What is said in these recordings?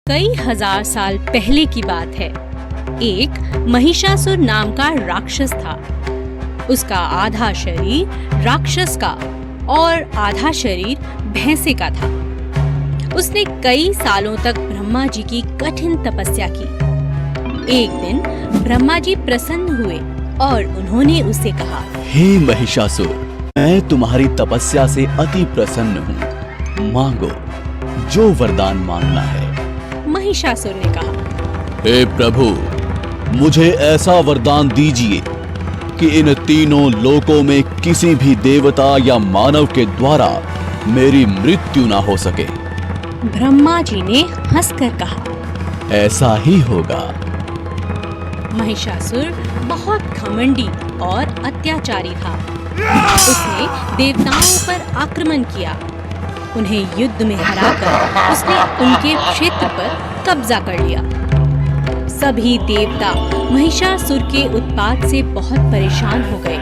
कई हजार साल पहले की बात है। एक महिषासुर नाम का राक्षस था। उसका आधा शरीर राक्षस का और आधा शरीर भैंसे का था। उसने कई सालों तक ब्रह्मा जी की कठिन तपस्या की। एक दिन ब्रह्मा जी प्रसन्न हुए और उन्होंने उससे कहा, हे महिषासुर, मैं तुम्हारी तपस्या से अति प्रसन्न हूँ। मांगो, जो वरदान मांगना है। महिषासुर ने कहा, हे प्रभु, मुझे ऐसा वरदान दीजिए कि इन तीनों लोकों में किसी भी देवता या मानव के द्वारा मेरी मृत्यु ना हो सके। ब्रह्मा जी ने हंसकर कहा, ऐसा ही होगा। महिषासुर बहुत घमंडी और अत्याचारी था। उसने देवताओं पर आक्रमण किया। उन्हें युद्ध में हराकर उसने उनके क्षेत्र पर कब्जा कर लिया। सभी देवता महिषासुर के उत्पात से बहुत परेशान हो गए।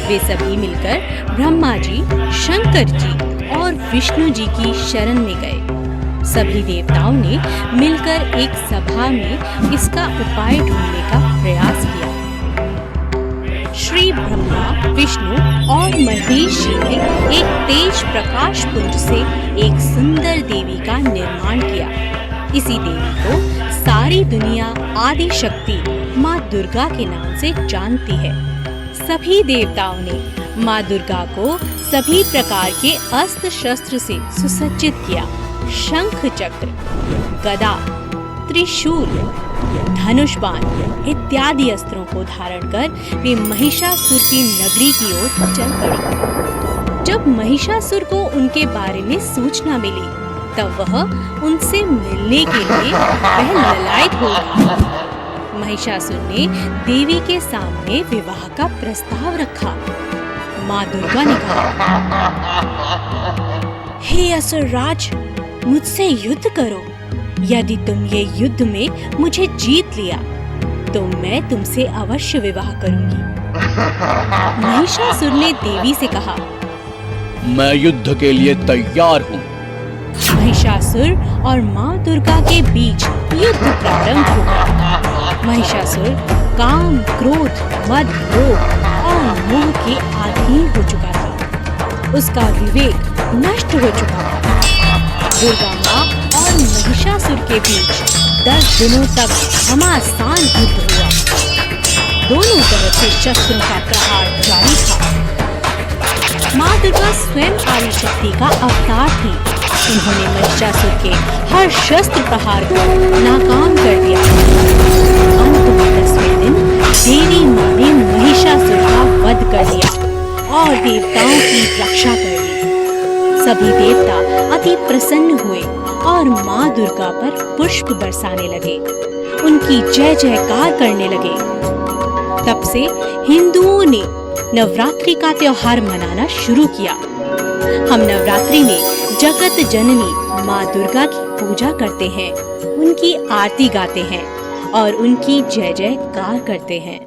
वे सभी मिलकर ब्रह्मा जी, शंकर जी और विष्णु जी की शरण में गए। सभी देवताओं ने मिलकर एक सभा में इसका उपाय ढूंढने का प्रयास किया। श्री ब्रह्मा, विष्णु और महेश जी ने एक तेज प्रकाश पुंज से एक सुंदर देवी का निर्माण किया। इसी देवी को सारी दुनिया आदि शक्ति माँ दुर्गा के नाम से जानती है। सभी देवताओं ने माँ दुर्गा को सभी प्रकार के अस्त्र शस्त्र से सुसज्जित किया। शंख चक्र, गदा, त्रिशूल, धनुष बाण इत्यादि अस्त्रों को धारण कर वे महिषासुर की नगरी की ओर चल पड़ी। जब महिषासुर को उनके बारे में सूचना मिली, तब वह उनसे मिलने के लिए वह ललायत हो गया। महिषासुर ने देवी के सामने विवाह का प्रस्ताव रखा। माँ दुर्गा ने कहा, हे असुरराज, मुझसे युद्ध करो। यदि तुम ये युद्ध में मुझे जीत लिया तो मैं तुमसे अवश्य विवाह करूंगी। महिषासुर ने देवी से कहा, मैं युद्ध के लिए तैयार हूँ। महिषासुर और माँ दुर्गा के बीच युद्ध प्रारंभ हुआ। महिषासुर काम, क्रोध, मद, लोभ और मोह के अधीन हो चुका था। उसका विवेक नष्ट हो चुका था। दुर्गा माँ और महिषासुर के बीच 10 दिनों तक घमासान युद्ध हुआ। दोनों तरफ से शस्त्रों का प्रहार जारी था। माँ दुर्गा स्वयं आदि शक्ति का अवतार थी। उन्होंने महिषासुर के हर शस्त्र प्रहार को नाकाम कर दिया। अंत में 10वें दिन देवी माँ ने महिषासुर का वध कर दिया और देवताओं की रक्षा कर दी। सभी देवता अति प्रसन्न हुए और माँ दुर्गा पर पुष्प बरसाने लगे। उनकी जय जयकार करने लगे। तब से हिंदुओं ने नवरात्रि का त्योहार मनाना शुरू किया। हम नवरात्रि में जगत जननी माँ दुर्गा की पूजा करते हैं, उनकी आरती गाते हैं और उनकी जय जयकार करते हैं।